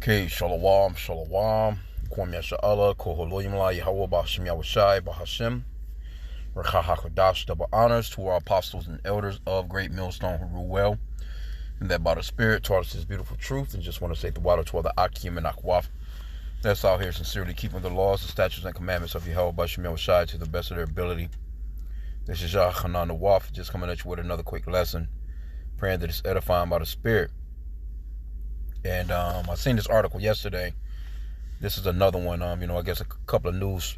Okay, shalom, shalom. Kwam Yasha'Allah, Koholoyim La Yahweh Ba'Hashem Yahushai Ba'Hashem. Recha HaKodash, double honors to our apostles and elders of Great Millstone who rule well, and that by the Spirit taught us His beautiful truth. And just want to say the water to all the H.I.M and Akwaf that's out here sincerely keeping the laws, the statutes, and commandments of Yahweh Ba'Hashem Yahushai to the best of their ability. This is Yah Hanan Nawaf, just coming at you with another quick lesson, praying that it's edifying by the Spirit. And I seen this article yesterday. This is another one. I guess a couple of news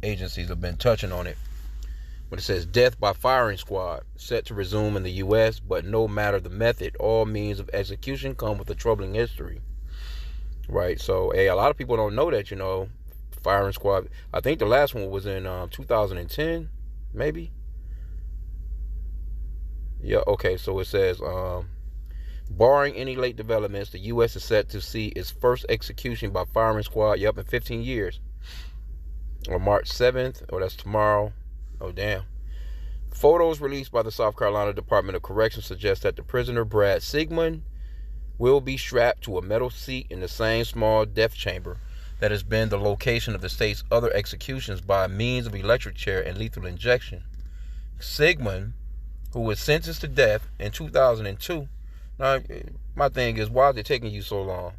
agencies have been touching on it. But it says, death by firing squad set to resume in the U.S., but no matter the method, all means of execution come with a troubling history. Right? So, a lot of people don't know that, firing squad. I think the last one was in 2010, maybe. Yeah, okay. So it says, barring any late developments, the U.S. is set to see its first execution by firing squad, in 15 years. On March 7th, that's tomorrow. Oh, damn. Photos released by the South Carolina Department of Corrections suggest that the prisoner, Brad Sigmund, will be strapped to a metal seat in the same small death chamber that has been the location of the state's other executions by means of electric chair and lethal injection. Sigmund, who was sentenced to death in 2002, now, my thing is, why is it taking you so long?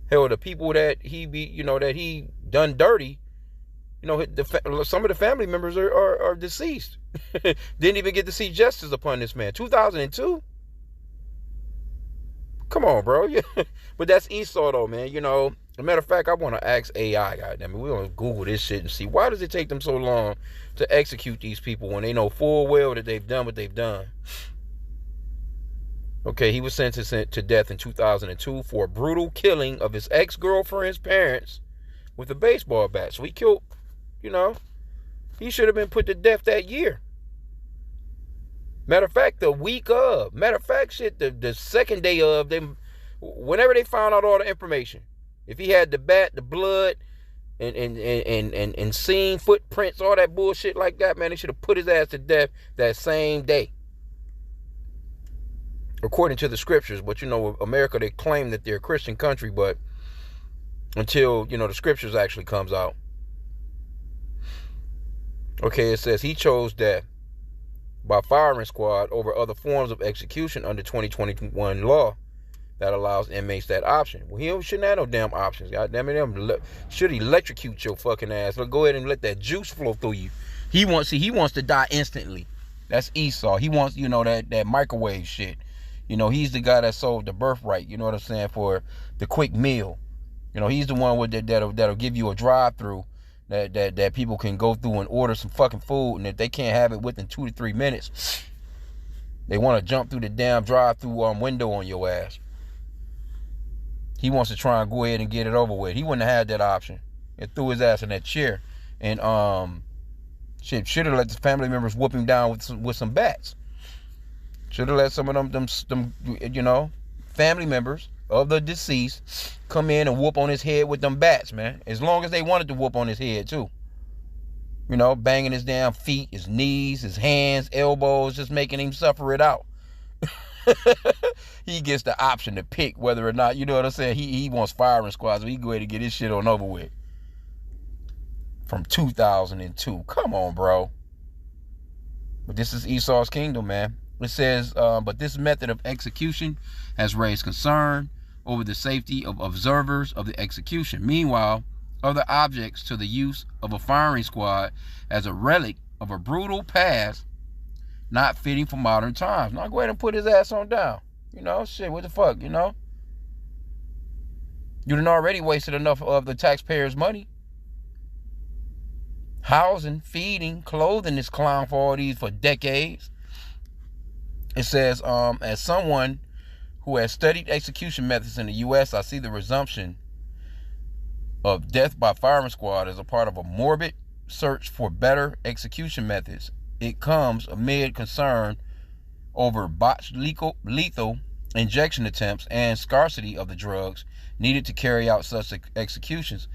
Hell, the people that that he done dirty, some of the family members are deceased. Didn't even get to see justice upon this man. 2002? Come on, bro. Yeah. But that's Esau, though, man. As a matter of fact, I want to ask AI, goddammit. We're going to Google this shit and see, why does it take them so long to execute these people when they know full well that they've done what they've done? Okay, he was sentenced to death in 2002 for a brutal killing of his ex-girlfriend's parents with a baseball bat. So he killed, he should have been put to death that year. Matter of fact, the second day of them, whenever they found out all the information, if he had the bat, the blood, and seen footprints, all that bullshit like that, man, they should have put his ass to death that same day. According to the scriptures. But America, they claim that they're a Christian country, but until the scriptures actually comes out. Okay, it says he chose death by firing squad over other forms of execution under 2021 law that allows inmates that option. Well, he shouldn't have no damn options. God damn it, them should electrocute your fucking ass. Go ahead and let that juice flow through you. He wants to die instantly. That's Esau. He wants that microwave shit. He's the guy that sold the birthright, you know what I'm saying, for the quick meal. He's the one with that'll give you a drive-through that people can go through and order some fucking food, and if they can't have it within 2 to 3 minutes, they want to jump through the damn drive-through window on your ass. He wants to try and go ahead and get it over with. He wouldn't have had that option and threw his ass in that chair and should have let the family members whoop him down with some bats. Should have let some of them family members of the deceased come in and whoop on his head with them bats, man. As long as they wanted to whoop on his head, too. Banging his damn feet, his knees, his hands, elbows, just making him suffer it out. He gets the option to pick whether or not, you know what I'm saying, he wants firing squads, so he go ahead and get his shit on over with. From 2002. Come on, bro. But this is Esau's kingdom, man. It says, but this method of execution has raised concern over the safety of observers of the execution. Meanwhile, other objects to the use of a firing squad as a relic of a brutal past not fitting for modern times. Now go ahead and put his ass on down. Shit, what the fuck, You done already wasted enough of the taxpayers' money. Housing, feeding, clothing this clown for decades. It says, as someone who has studied execution methods in the U.S., I see the resumption of death by firing squad as a part of a morbid search for better execution methods. It comes amid concern over botched lethal injection attempts and scarcity of the drugs needed to carry out such executions.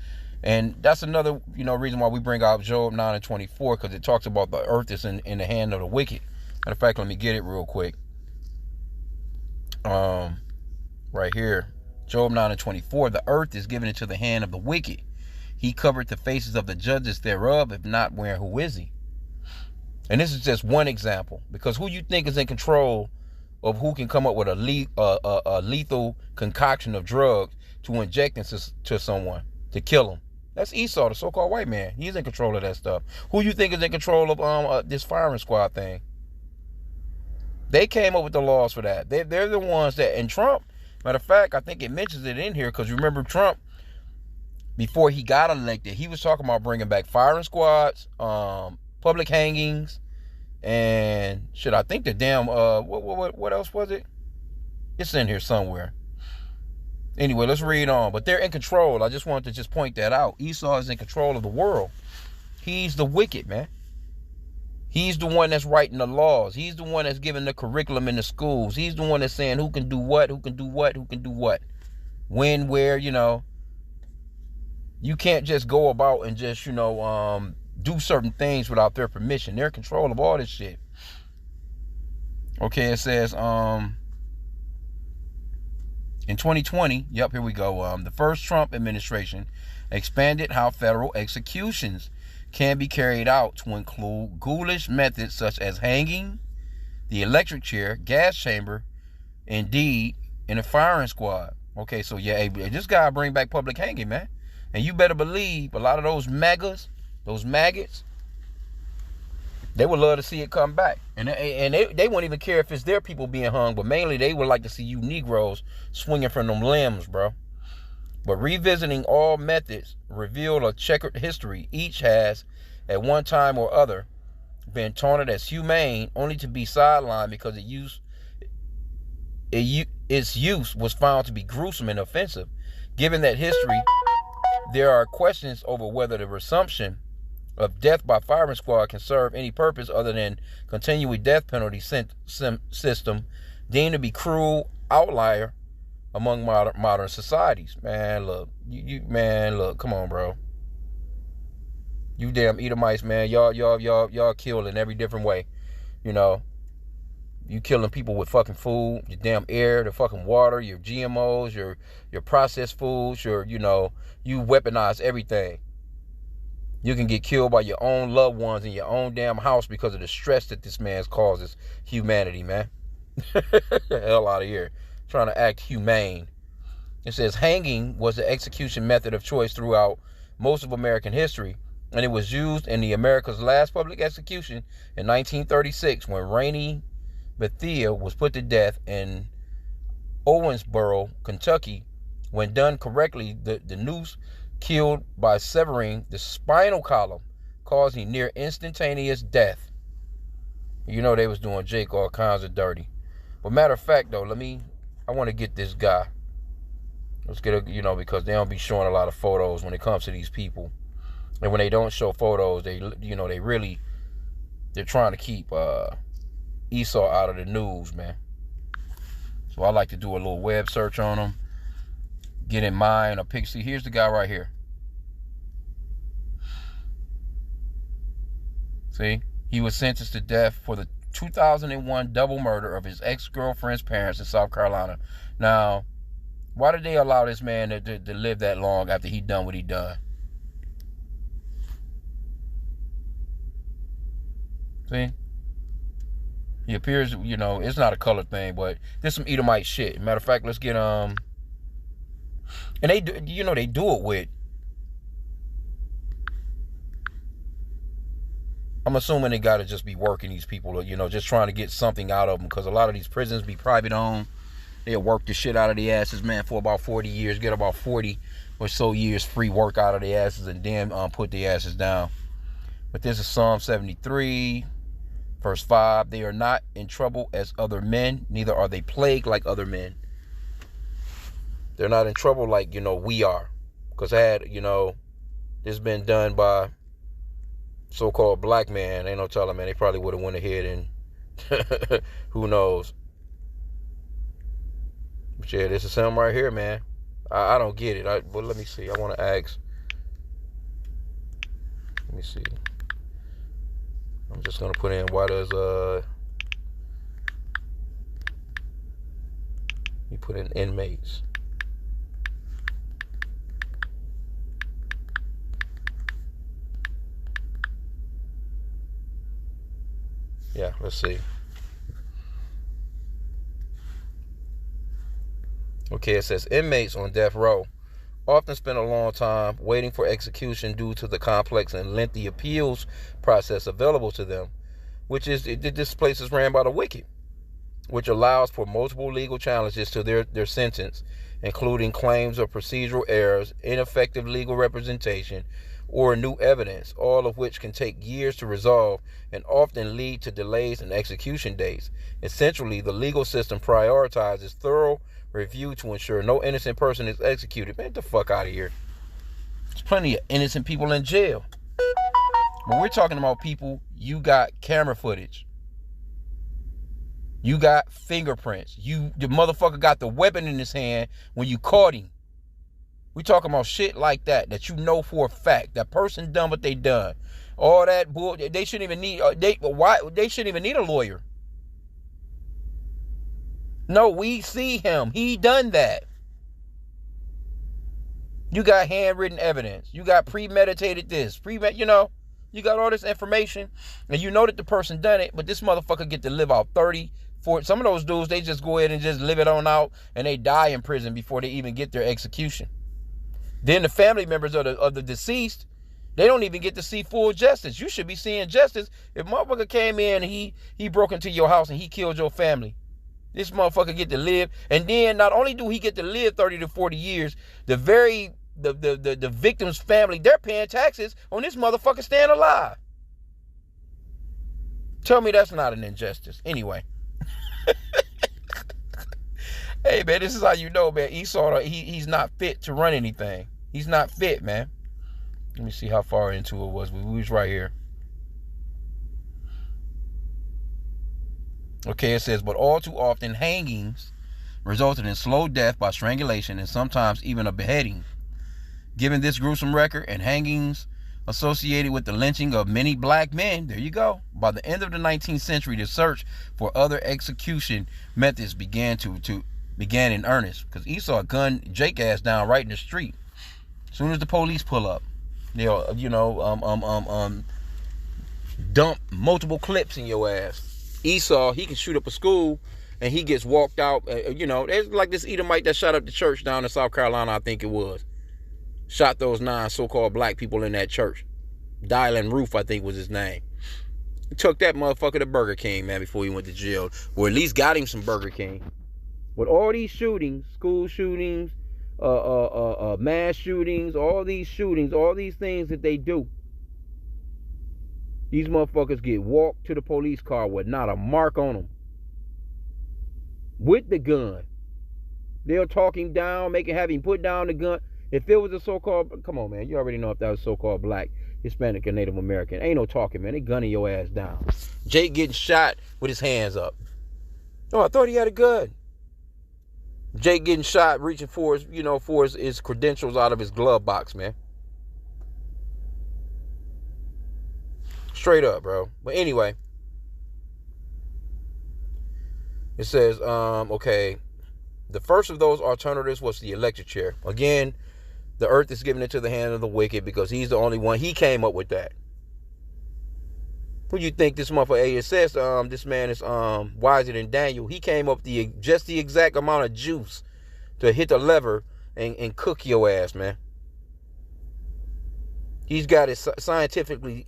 And that's another, reason why we bring out Job 9 and 24, because it talks about the earth is in the hand of the wicked. Matter of fact, let me get it real quick. Right here. Job 9:24, the earth is given into the hand of the wicked. He covered the faces of the judges thereof. If not, where, who is he? And this is just one example, because who you think is in control of who can come up with a lethal concoction of drugs to inject into someone to kill them? That's Esau, the so-called white man. He's in control of that stuff. Who you think is in control of this firing squad thing? They came up with the laws for that. They're the ones that, and Trump, matter of fact, I think it mentions it in here, because remember Trump, before he got elected, he was talking about bringing back firing squads, public hangings, and shit, I think the damn, what else was it? It's in here somewhere. Anyway, let's read on. But they're in control. I just wanted to just point that out. Esau is in control of the world. He's the wicked, man. He's the one that's writing the laws. He's the one that's giving the curriculum in the schools. He's the one that's saying who can do what, who can do what, who can do what. When, where, you know. You can't just go about and just, you know, do certain things without their permission. They're in control of all this shit. Okay, it says, in 2020, yep, here we go. The first Trump administration expanded how federal executions can be carried out to include ghoulish methods such as hanging, the electric chair, gas chamber, indeed, and a firing squad. Okay, so yeah, hey, this guy bring back public hanging, man. And you better believe a lot of those MAGAs, those maggots, they would love to see it come back. And they wouldn't even care if it's their people being hung, but mainly they would like to see you Negroes swinging from them limbs, bro. But revisiting all methods revealed a checkered history. Each has, at one time or other, been taunted as humane, only to be sidelined because its use was found to be gruesome and offensive. Given that history, there are questions over whether the resumption of death by firing squad can serve any purpose other than continuing death penalty system deemed to be cruel outlier among modern societies. Man, look, look, come on, bro. You damn Edomites, man, y'all kill in every different way. You know, you killing people with fucking food, your damn air, the fucking water, your GMOs, your processed foods, you weaponize everything. You can get killed by your own loved ones in your own damn house because of the stress that this man causes humanity, man. The hell out of here. Trying to act humane. It says hanging was the execution method of choice throughout most of American history, and it was used in the America's last public execution in 1936 when Rainey Bethia was put to death in Owensboro, Kentucky. When done correctly, the noose killed by severing the spinal column, causing near instantaneous death. You know they was doing Jake all kinds of dirty. But matter of fact, though, I want to get this guy. Let's get because they don't be showing a lot of photos when it comes to these people. And when they don't show photos, they're trying to keep Esau out of the news, man. So I like to do a little web search on them. Get in mind a picture. See, here's the guy right here. See, he was sentenced to death for the 2001 double murder of his ex-girlfriend's parents in South Carolina. Now, why did they allow this man to live that long after he done what he done? See? He appears, it's not a color thing, but there's some Edomite shit. Matter of fact, let's get, and they do, they do it with, I'm assuming they gotta just be working these people, just trying to get something out of them, because a lot of these prisons be private owned. They'll work the shit out of the asses, man, for about 40 years, get about 40 or so years free work out of the asses, and then put the asses down. But this is Psalm 73, verse 5. They are not in trouble as other men, neither are they plagued like other men. They're not in trouble like, we are. Because had, this been done by so-called black man, ain't no telling, man, they probably would have went ahead and who knows. But yeah, this is him right here, man. I don't get it. But let me see. I want to ask. Let me see. I'm just going to put in why does, you put in inmates. Yeah, let's see. Okay, it says inmates on death row often spend a long time waiting for execution due to the complex and lengthy appeals process available to them, which is, this place is ran by the wicked, which allows for multiple legal challenges to their sentence, including claims of procedural errors, ineffective legal representation, or new evidence, all of which can take years to resolve and often lead to delays in execution dates. Essentially, the legal system prioritizes thorough review to ensure no innocent person is executed. Man, get the fuck out of here. There's plenty of innocent people in jail. But we're talking about people, you got camera footage. You got fingerprints. The motherfucker got the weapon in his hand when you caught him. We talking about shit like that you know for a fact that person done what they done. All that bull. They shouldn't even need. They shouldn't even need a lawyer. No, we see him. He done that. You got handwritten evidence. You got premeditated this. You know, you got all this information, and you know that the person done it. But this motherfucker get to live out 30, 40. Some of those dudes, they just go ahead and just live it on out, and they die in prison before they even get their execution. Then the family members of the deceased, they don't even get to see full justice. You should be seeing justice. If motherfucker came in and he broke into your house and he killed your family, this motherfucker get to live. And then not only do he get to live 30 to 40 years, the victim's family, they're paying taxes on this motherfucker staying alive. Tell me that's not an injustice. Anyway. Hey, man, this is how you know, man. Esau, he's not fit to run anything. He's not fit, man. Let me see how far into it was. We was right here. Okay, it says, but all too often, hangings resulted in slow death by strangulation and sometimes even a beheading. Given this gruesome record and hangings associated with the lynching of many black men, there you go. By the end of the 19th century, the search for other execution methods began in earnest, because Esau gunned Jake ass down right in the street. As soon as the police pull up, they'll dump multiple clips in your ass. Esau, he can shoot up a school and he gets walked out. It's like this Edomite that shot up the church down in South Carolina, I think it was. Shot those 9 so-called black people in that church. Dylan Roof, I think was his name. He took that motherfucker to Burger King, man, before he went to jail. Or at least got him some Burger King. With all these shootings, school shootings, mass shootings, all these things that they do, these motherfuckers get walked to the police car with not a mark on them. With the gun. They'll talk him down, have him put down the gun. If it was a so-called, come on, man, you already know if that was so-called black, Hispanic, or Native American. Ain't no talking, man. They gunning your ass down. Jake getting shot with his hands up. Oh, I thought he had a gun. Jake getting shot, reaching for his credentials out of his glove box, man. Straight up, bro. But anyway, it says, okay, the first of those alternatives was the electric chair. Again, the earth is given into the hand of the wicked because he's the only one. He came up with that. Who you think this motherfucker? It says this man is wiser than Daniel. He came up with just the exact amount of juice to hit the lever and cook your ass, man. He's got it scientifically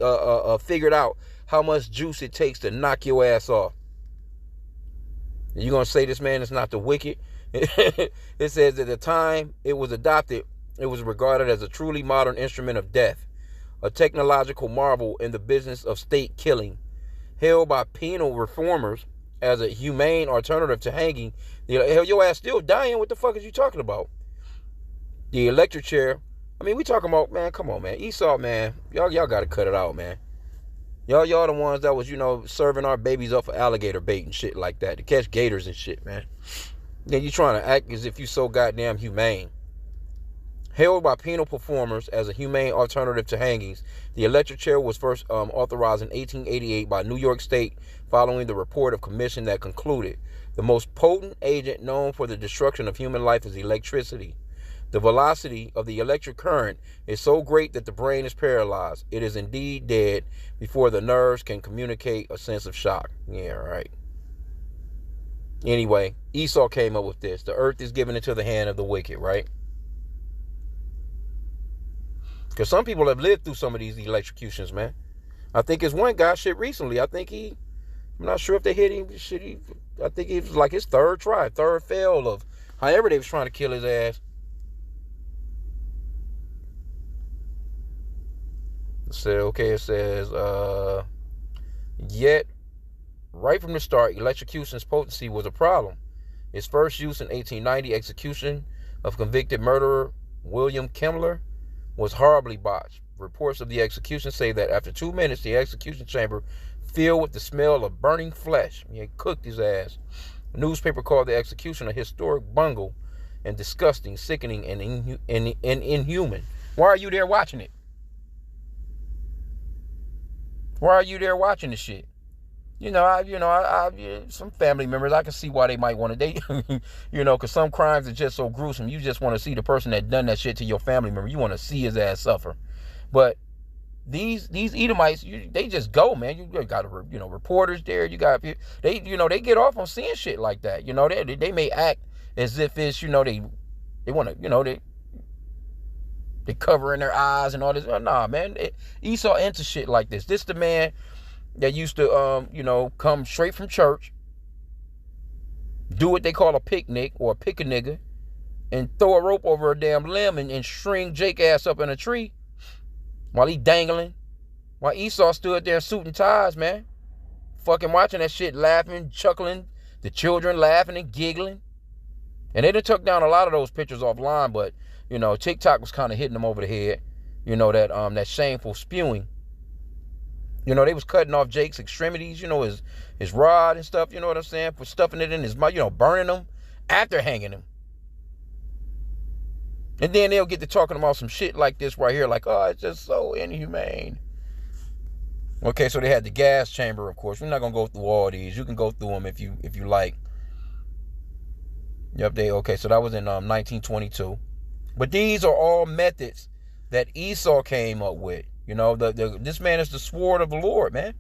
figured out how much juice it takes to knock your ass off. And you gonna say this man is not the wicked? It says at the time it was adopted, it was regarded as a truly modern instrument of death, a technological marvel in the business of state killing. Held by penal reformers as a humane alternative to hanging, hell, your ass still dying. What the fuck is you talking about? The electric chair. I mean, we talking about, man, come on, man. Esau, man, y'all got to cut it out, man. Y'all the ones that was, serving our babies up for alligator bait and shit like that to catch gators and shit, man. Then you trying to act as if you so goddamn humane. Held by penal performers as a humane alternative to hangings, the electric chair was first authorized in 1888 by New York State following the report of commission that concluded the most potent agent known for the destruction of human life is electricity. The velocity of the electric current is so great that the brain is paralyzed. It is indeed dead before the nerves can communicate a sense of shock. Yeah, right. Anyway, Esau came up with this. The earth is given into the hand of the wicked, right? Because some people have lived through some of these electrocutions, man. I think it's one guy shit recently. I'm not sure if they hit him. I think it was like his third fail of however they was trying to kill his ass. It says, yet, right from the start, electrocution's potency was a problem. Its first use in 1890, execution of convicted murderer William Kemmler, was horribly botched. Reports of the execution say that after 2 minutes, the execution chamber filled with the smell of burning flesh. He had cooked his ass. A newspaper called the execution a historic bungle and disgusting, sickening, and inhuman. Why are you there watching it? Why are you there watching the shit? Some family members, I can see why they might want to, because some crimes are just so gruesome. You just want to see the person that done that shit to your family member. You want to see his ass suffer. But these Edomites, they just go, man. You got, reporters there. You got, they get off on seeing shit like that. They may act as if it's, they want to, they covering their eyes and all this. Nah, man. Esau into shit like this. This the man that used to, come straight from church, do what they call a picnic or a pick-a-nigga, and throw a rope over a damn limb and string Jake ass up in a tree while he dangling. While Esau stood there suit and ties, man. Fucking watching that shit, laughing, chuckling, the children laughing and giggling. And they done took down a lot of those pictures offline, but, TikTok was kind of hitting them over the head. That shameful spewing. They was cutting off Jake's extremities, his rod and stuff, you know what I'm saying? For stuffing it in his mouth, burning them after hanging him. And then they'll get to talking about some shit like this right here, like, oh, it's just so inhumane. Okay, so they had the gas chamber, of course. We're not gonna go through all these. You can go through them if you like. Yep, so that was in 1922. But these are all methods that Esau came up with. This man is the sword of the Lord, man.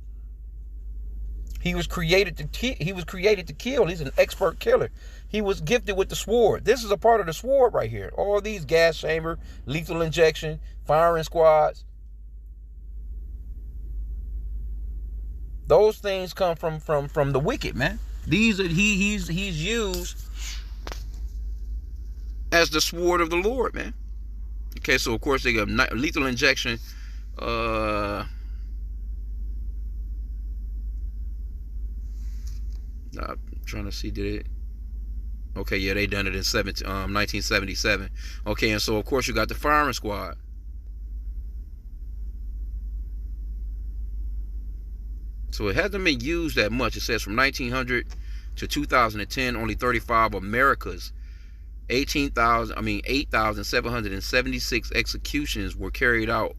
He was created to kill. He's an expert killer. He was gifted with the sword. This is a part of the sword right here. All these gas chamber, lethal injection, firing squads. Those things come from the wicked, man. These are he's used as the sword of the Lord, man. Okay, so of course they got lethal injection. I'm trying to see, did it? Okay, yeah, they done it in 1977. Okay, and so of course you got the firing squad. So it hasn't been used that much. It says from 1900 to 2010, only 35 America's 8,776 executions were carried out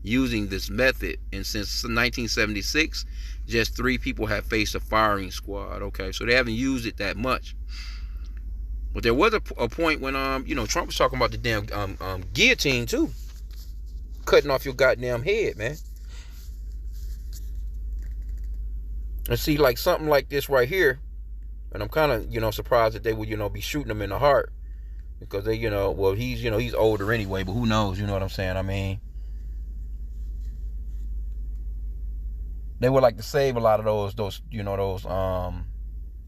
using this method, and since 1976, just 3 people have faced a firing squad. Okay, so they haven't used it that much. But there was a point when Trump was talking about the damn guillotine too, cutting off your goddamn head, man. And see, like something like this right here, and I'm kind of surprised that they would be shooting him in the heart, because they he's older anyway, but who knows, you know what I'm saying? I mean, they would like to save a lot of those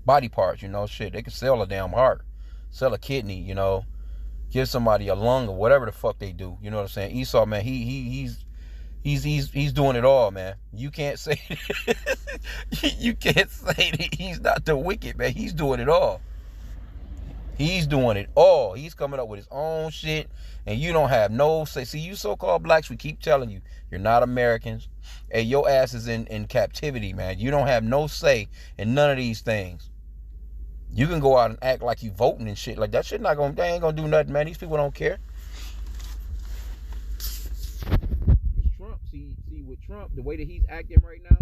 body parts, shit. They could sell a damn heart, sell a kidney, give somebody a lung or whatever the fuck they do. You know what I'm saying? Esau, man, he's doing it all, man. You can't say that he's not the wicked, man. He's doing it all. He's doing it all. He's coming up with his own shit, and you don't have no say. See, you so-called blacks, we keep telling you, you're not Americans. Hey, your ass is in captivity, man. You don't have no say in none of these things. You can go out and act like you voting and shit. Like, that shit they ain't gonna do nothing, man. These people don't care. Trump, see with Trump, the way that he's acting right now,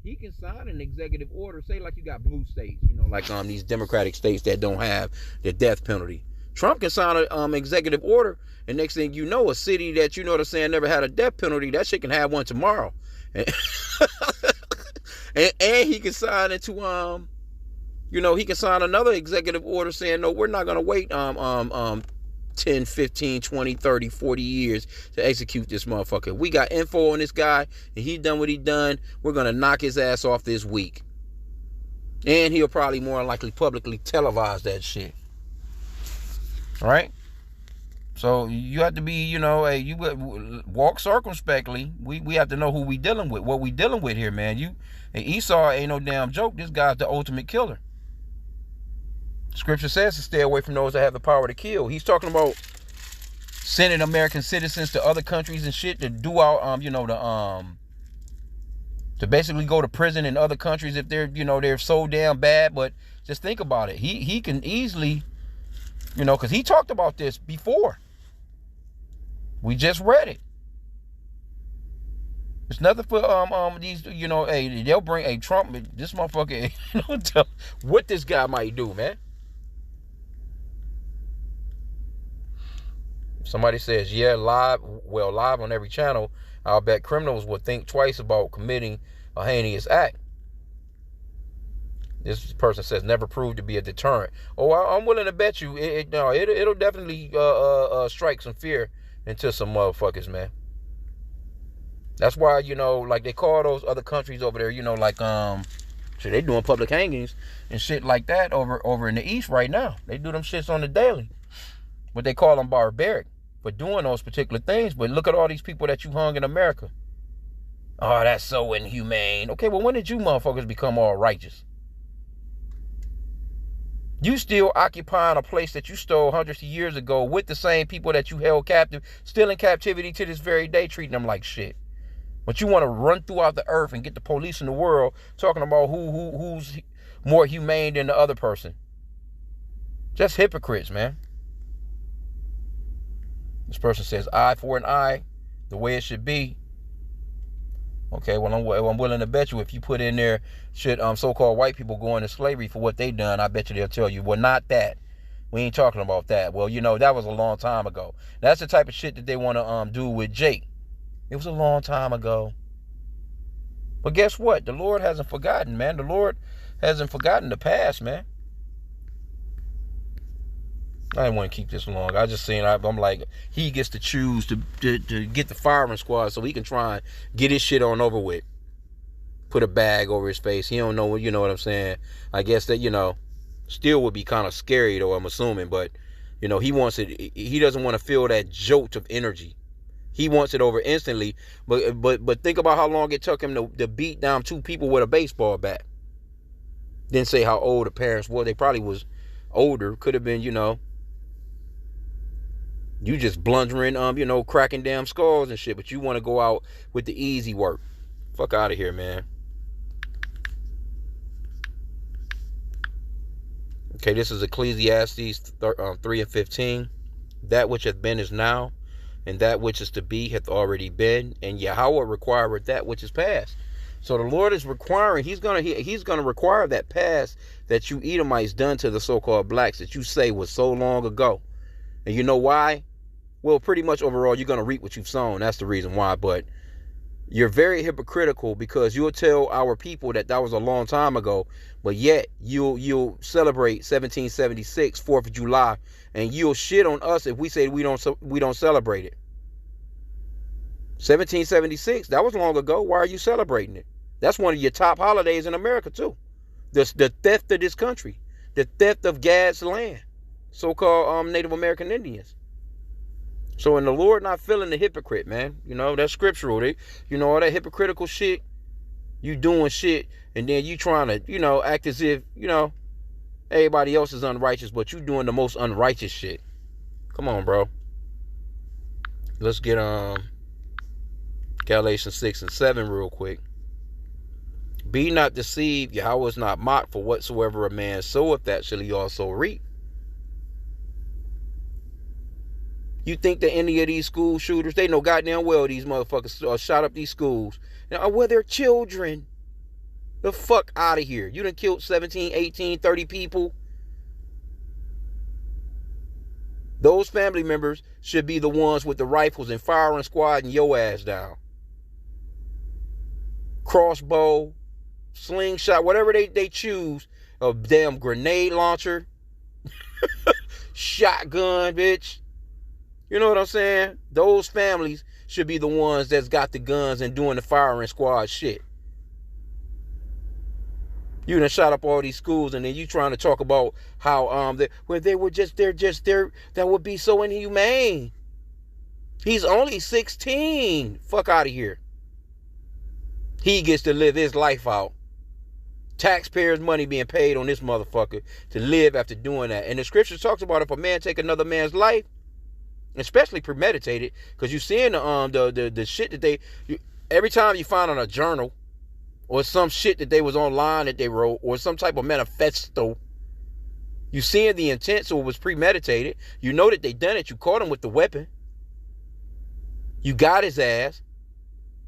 he can sign an executive order, say like you got blue states, like these democratic states that don't have the death penalty. Trump can sign an executive order, and next thing you know, a city that, you know what I'm saying, never had a death penalty, that shit can have one tomorrow. And, and he can sign into he can sign another executive order saying, no, we're not gonna wait 10, 15, 20, 30, 40 years to execute this motherfucker. We got info on this guy, and he done what he done. We're gonna knock his ass off this week. And he'll probably more likely publicly televise that shit. All right? So you have to be, hey, you walk circumspectly. We have to know who we dealing with, what we dealing with here, man. Esau ain't no damn joke. This guy's the ultimate killer. Scripture says to stay away from those that have the power to kill. He's talking about sending American citizens to other countries and shit to do out, to basically go to prison in other countries if they're so damn bad. But just think about it. He can easily, because he talked about this before. We just read it. It's nothing for these, hey, they'll bring a Trump, this motherfucker, what this guy might do, man. Somebody says, yeah, live on every channel, I'll bet criminals would think twice about committing a heinous act. This person says, never proved to be a deterrent. Oh, I'm willing to bet you it'll definitely strike some fear into some motherfuckers, man. That's why, like they call those other countries over there, shit, they doing public hangings and shit like that over in the East right now. They do them shits on the daily. But they call them barbaric for doing those particular things. But look at all these people that you hung in America. Oh, that's so inhumane. Okay, well, when did you motherfuckers become all righteous? You still occupying a place that you stole hundreds of years ago with the same people that you held captive, still in captivity to this very day, treating them like shit. But you want to run throughout the earth and get the police in the world talking about who's more humane than the other person. Just hypocrites, man. This person says, eye for an eye, the way it should be. Okay, well, I'm willing to bet you if you put in there, should so-called white people go into slavery for what they done, I bet you they'll tell you, well, not that. We ain't talking about that. Well, that was a long time ago. That's the type of shit that they want to do with Jake. It was a long time ago. But guess what? The Lord hasn't forgotten, man. The Lord hasn't forgotten the past, man. I didn't want to keep this long. I just seen, I'm like, he gets to choose to get the firing squad so he can try and get his shit on over with. Put a bag over his face. He don't know what, you know what I'm saying? I guess that, still would be kind of scary though, I'm assuming. But, he wants it. He doesn't want to feel that jolt of energy. He wants it over instantly. But think about how long it took him to beat down two people with a baseball bat. Didn't say how old the parents were. They probably was older. Could have been, you just blundering, cracking damn skulls and shit, but you want to go out with the easy work. Fuck out of here, man. Okay, this is Ecclesiastes 3:15. That which hath been is now, and that which is to be hath already been, and Yahweh requireth that which is past. So the Lord is requiring, he's gonna require that past that you Edomites done to the so-called blacks that you say was so long ago. And you know why? Well, pretty much overall, you're going to reap what you've sown. That's the reason why. But you're very hypocritical because you'll tell our people that was a long time ago. But yet, you'll celebrate 1776, 4th of July. And you'll shit on us if we say we don't celebrate it. 1776, that was long ago. Why are you celebrating it? That's one of your top holidays in America, too. The theft of this country. The theft of Gad's land. So-called Native American Indians. So, and the Lord not feeling the hypocrite, man. That's scriptural. All that hypocritical shit. You doing shit, and then you trying to, act as if, everybody else is unrighteous, but you doing the most unrighteous shit. Come on, bro. Let's get Galatians 6:7 real quick. Be not deceived, Yahweh is not mocked, for whatsoever a man soweth, that shall he also reap. You think that any of these school shooters, they know goddamn well these motherfuckers shot up these schools. Now, well, they're children. The fuck out of here. You done killed 17, 18, 30 people. Those family members should be the ones with the rifles and firing squad and your ass down. Crossbow, slingshot, whatever they choose, a damn grenade launcher, shotgun, bitch. You know what I'm saying? Those families should be the ones that's got the guns and doing the firing squad shit. You done shot up all these schools, and then you trying to talk about how that would be so inhumane. He's only 16. Fuck out of here. He gets to live his life out. Taxpayers' money being paid on this motherfucker to live after doing that. And the scripture talks about if a man take another man's life, especially premeditated, because you seeing the shit that every time you find on a journal or some shit that they was online that they wrote or some type of manifesto, you seeing the intent, so it was premeditated. You know that they done it. You caught him with the weapon. You got his ass.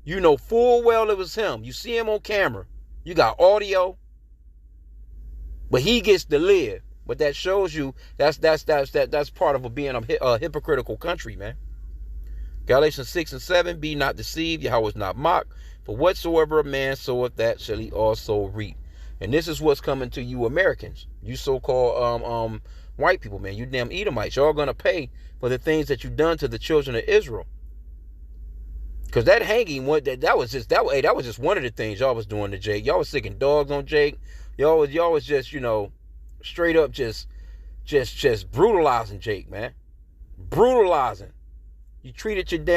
You know full well it was him. You see him on camera. You got audio. But he gets to live. But that shows you that's part of being a hypocritical country, man. Galatians 6 and 7, be not deceived, Yahweh is not mocked. For whatsoever a man soweth, that shall he also reap. And this is what's coming to you Americans. You so-called white people, man. You damn Edomites. Y'all gonna pay for the things that you done to the children of Israel. Because that hanging, that was just one of the things y'all was doing to Jake. Y'all was sicking dogs on Jake. Y'all was just, straight up just brutalizing Jake, man. Brutalizing. You treated your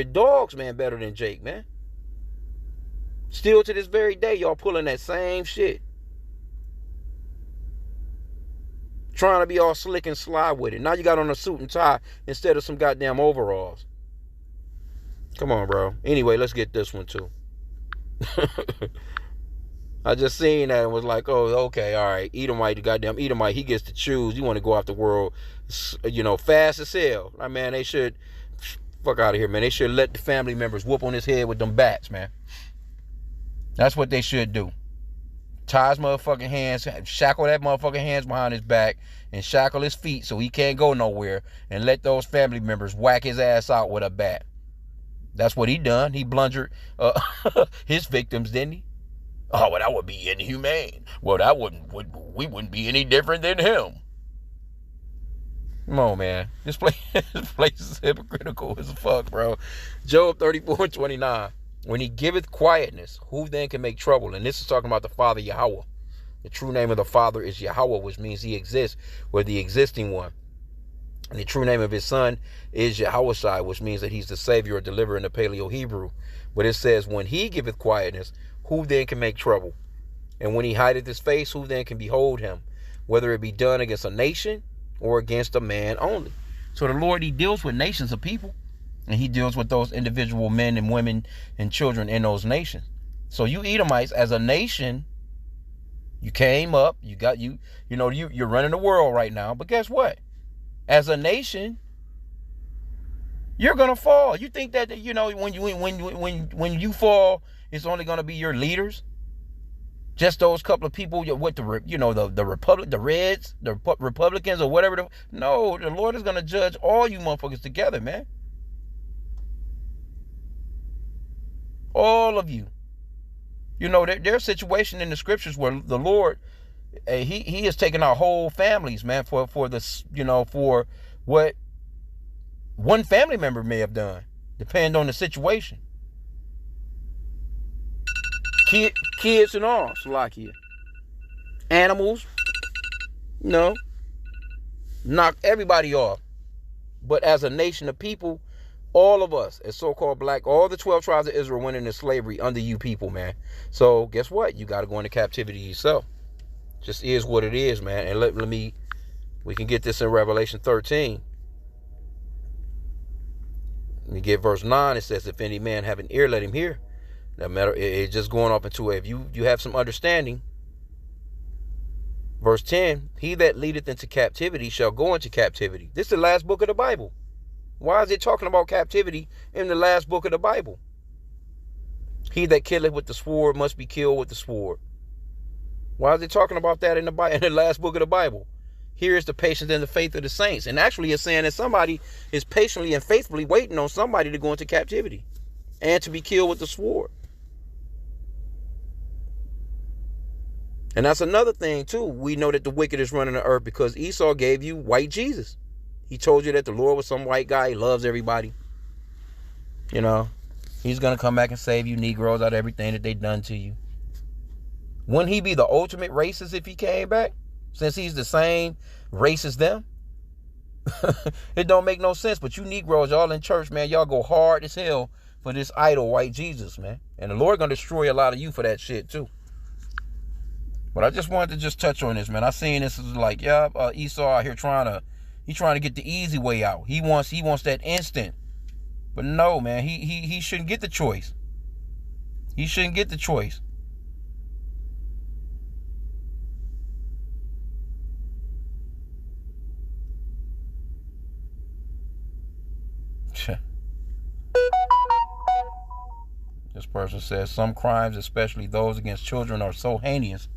dogs, man, better than Jake, man. Still to this very day, y'all pulling that same shit. Trying to be all slick and sly with it. Now you got on a suit and tie instead of some goddamn overalls. Come on, bro. Anyway, let's get this one too. I just seen that and was like, oh, okay, all right. Edomite, the goddamn Edomite, he gets to choose. You want to go out the world, fast as hell. Man, they should, fuck out of here, man. They should let the family members whoop on his head with them bats, man. That's what they should do. Tie his motherfucking hands, shackle that motherfucking hands behind his back, and shackle his feet so he can't go nowhere, and let those family members whack his ass out with a bat. That's what he done. He blundered his victims, didn't he? Oh, well, that would be inhumane. Well, we wouldn't be any different than him. Come on, man. This place is hypocritical as fuck, bro. Job 34:29. When he giveth quietness, who then can make trouble? And this is talking about the Father Yahweh. The true name of the Father is Yahweh, which means he exists, or the existing one. And the true name of his son is Yahushai, which means that he's the Savior or deliverer in the Paleo-Hebrew. But it says, when he giveth quietness, who then can make trouble? And when he hideth his face, who then can behold him? Whether it be done against a nation or against a man only. So the Lord, he deals with nations of people. And he deals with those individual men and women and children in those nations. So you Edomites, as a nation, you came up, you're running the world right now. But guess what? As a nation, you're gonna fall. You think that when you fall, it's only gonna be your leaders, just those couple of people with the Reds, the Republicans, or whatever. No, the Lord is gonna judge all you motherfuckers together, man. All of you. There's a situation in the scriptures where the Lord, he is taking our whole families, man, for this, for what one family member may have done, depending on the situation. Kids and all, Salakia. Animals, knock everybody off. But as a nation of people, all of us, as so-called black, all the 12 tribes of Israel went into slavery under you people, man. So guess what? You got to go into captivity yourself. Just is what it is, man. And we can get this in Revelation 13. Let me get verse 9. It says, if any man have an ear, let him hear. No matter, it's just going off into it. If you have some understanding. Verse 10, he that leadeth into captivity shall go into captivity. This is the last book of the Bible. Why is it talking about captivity in the last book of the Bible? He that killeth with the sword must be killed with the sword. Why is it talking about that in the last book of the Bible? Here is the patience and the faith of the saints. And actually it's saying that somebody is patiently and faithfully waiting on somebody to go into captivity and to be killed with the sword. And that's another thing too. We know that the wicked is running the earth because Esau gave you white Jesus. He told you that the Lord was some white guy. He loves everybody. You know, he's going to come back and save you Negroes out of everything that they done to you. Wouldn't he be the ultimate racist if he came back? Since he's the same race as them? It don't make no sense. But you Negroes, y'all in church, man, y'all go hard as hell for this idol white Jesus, man. And the Lord going to destroy a lot of you for that shit too. But I just wanted to just touch on this, man. I seen this as like, yeah, Esau out here trying to get the easy way out. He wants that instant. But no, man, he shouldn't get the choice. He shouldn't get the choice. This person says some crimes, especially those against children, are so heinous.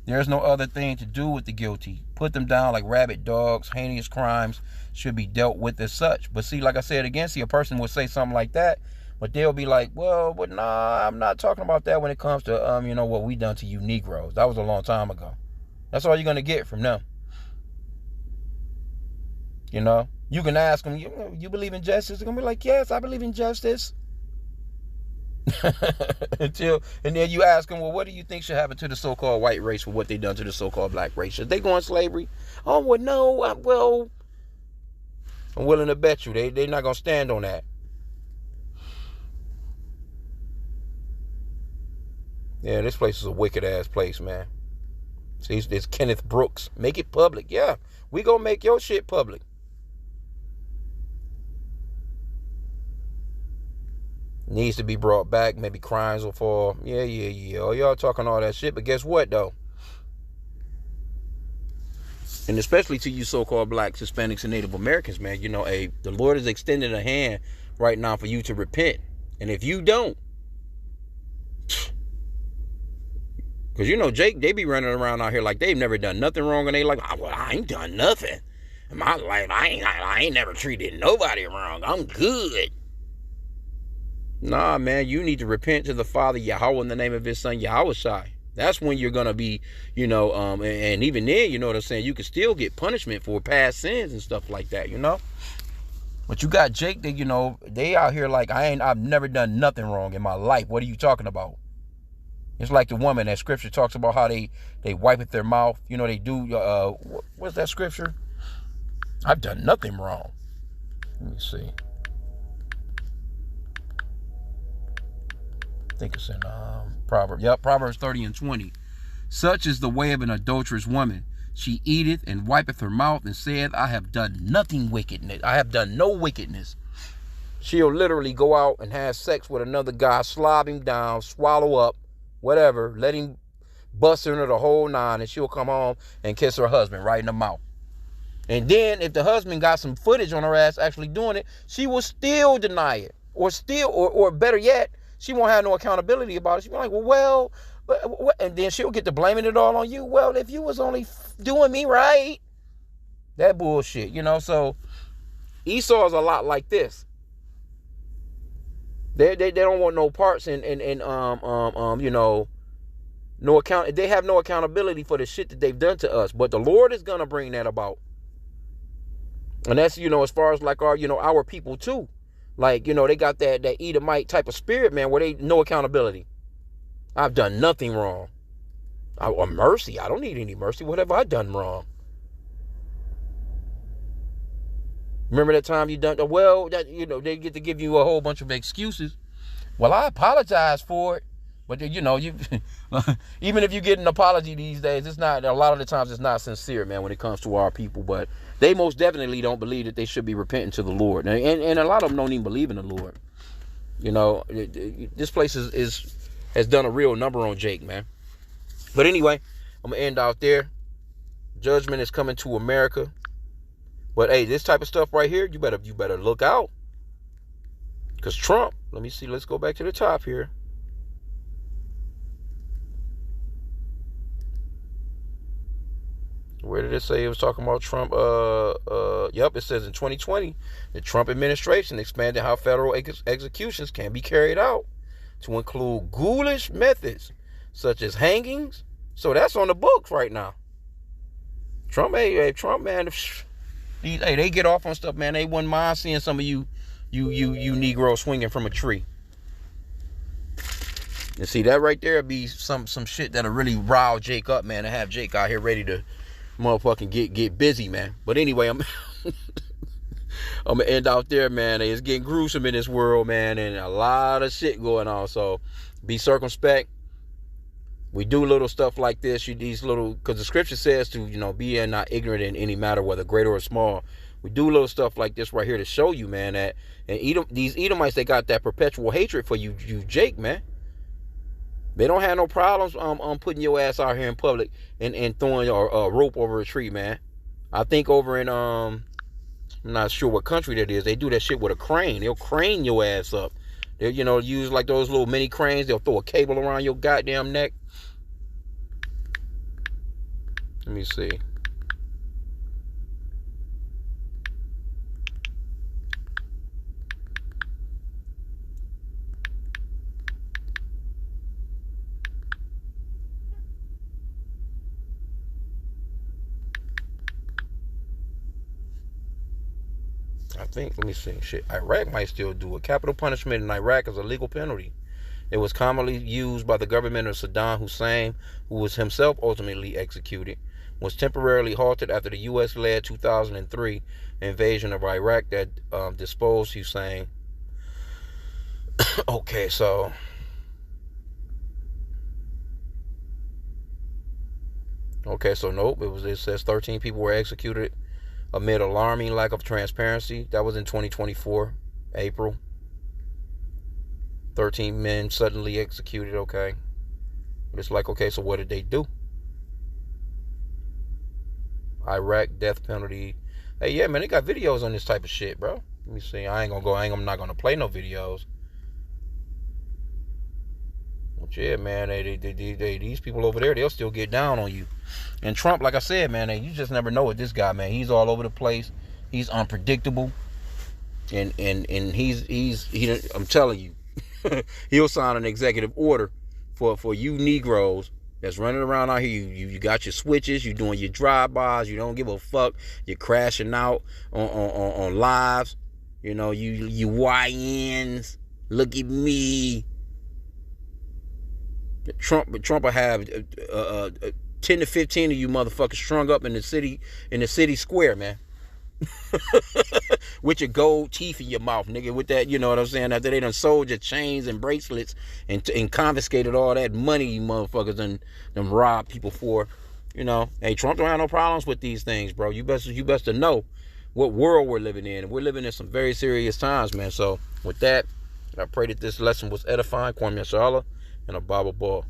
There's no other thing to do with the guilty. Put them down like rabid dogs. Heinous crimes should be dealt with as such. But see, like I said again, see, a person would say something like that, but they'll be like, well, but nah, I'm not talking about that when it comes to, what we done to you Negroes. That was a long time ago. That's all you're going to get from them. You know, you can ask them, you believe in justice? They're going to be like, yes, I believe in justice. And then you ask them, well, what do you think should happen to the so-called white race for what they done to the so-called black race? Should they go in slavery? Oh, well, no, I'm willing to bet you they're not going to stand on that. Yeah, this place is a wicked-ass place, man. See, it's Kenneth Brooks. Make it public. Yeah, we gonna make your shit public. Needs to be brought back. Maybe crimes will fall. Yeah. Oh, y'all talking all that shit. But guess what, though? And especially to you so-called blacks, Hispanics, and Native Americans, man, the Lord is extending a hand right now for you to repent. And if you don't, because, Jake, they be running around out here like they've never done nothing wrong. And they like, well, I ain't done nothing. In my life, I ain't never treated nobody wrong. I'm good. Nah, man, you need to repent to the Father Yahweh in the name of his son Yahushai. That's when you're going to be, and even then, you know what I'm saying, you can still get punishment for past sins and stuff like that, But you got Jake that, they out here like, I've never done nothing wrong in my life. What are you talking about? It's like the woman that scripture talks about how they wipe at their mouth. They do, what's that scripture? I've done nothing wrong. Let me see. I think it's in Proverbs. Yep, Proverbs 30:20. Such is the way of an adulterous woman. She eateth and wipeth her mouth and saith, I have done nothing wickedness. I have done no wickedness. She'll literally go out and have sex with another guy, slob him down, swallow up, whatever, let him bust her into the whole nine, and she'll come home and kiss her husband right in the mouth. And then if the husband got some footage on her ass actually doing it, she will still deny it. Or better yet, she won't have no accountability about it. She'll be like, well, and then she'll get to blaming it all on you. Well, if you was only doing me right. That bullshit, So Esau is a lot like this. They don't want no parts in no account. They have no accountability for the shit that they've done to us. But the Lord is gonna bring that about. And that's, as far as like our people too. Like, they got that Edomite type of spirit, man, where they no accountability. I've done nothing wrong. Or mercy. I don't need any mercy. What have I done wrong? Remember that time you done, well, that, they get to give you a whole bunch of excuses. Well, I apologize for it. But, you even if you get an apology these days, it's not, a lot of the times it's not sincere, man, when it comes to our people. But they most definitely don't believe that they should be repenting to the Lord. And a lot of them don't even believe in the Lord. This place has done a real number on Jake, man. But anyway, I'm going to end out there. Judgment is coming to America. But, hey, this type of stuff right here, you better look out. Because Trump, let me see, let's go back to the top here. Where did it say it was talking about Trump? Yep, it says in 2020, the Trump administration expanded how federal executions can be carried out to include ghoulish methods such as hangings. So that's on the books right now. Trump, Trump, man, they get off on stuff, man. They wouldn't mind seeing some of you Negroes swinging from a tree. And see, that right there be some shit that'll really rile Jake up, man, and have Jake out here ready to motherfucking get busy, man. But anyway, I'm gonna end out there, man. It's getting gruesome in this world, man, and a lot of shit going on. So be circumspect. We do little stuff like this. Because the scripture says to, be not ignorant in any matter, whether great or small. We do little stuff like this right here to show you, man, that these Edomites, they got that perpetual hatred for you Jake, man. They don't have no problems putting your ass out here in public and throwing a rope over a tree, man. I think over in I'm not sure what country that is. They do that shit with a crane. They'll crane your ass up. They'll use like those little mini cranes. They'll throw a cable around your goddamn neck. Let me see. Let me see. Shit, Iraq might still do it. Capital punishment in Iraq is a legal penalty. It was commonly used by the government of Saddam Hussein, who was himself ultimately executed. Was temporarily halted after the U.S.-led 2003 invasion of Iraq that disposed Hussein. Okay, so nope. It says 13 people were executed amid alarming lack of transparency. That was in 2024, April. 13 men suddenly executed, okay. But it's like, okay, so what did they do? Iraq death penalty. Hey, yeah, man, they got videos on this type of shit, bro. Let me see. I'm not gonna play no videos. But yeah, man, these people over there, they'll still get down on you. And Trump, like I said, man, you just never know with this guy, man. He's all over the place. He's unpredictable. And I'm telling you, he'll sign an executive order for you Negroes that's running around out here. You got your switches, you doing your drive-bys, you don't give a fuck, you're crashing out on lives. You YNs, look at me. Trump will have 10 to 15 of you motherfuckers strung up in the city square, man. With your gold teeth in your mouth, nigga. With that, you know what I'm saying? After they done sold your chains and bracelets and confiscated all that money you motherfuckers and robbed people for. Hey, Trump don't have no problems with these things, bro. You best to know what world we're living in. We're living in some very serious times, man. So with that, I pray that this lesson was edifying. Kwame Yashala and a Bible ball.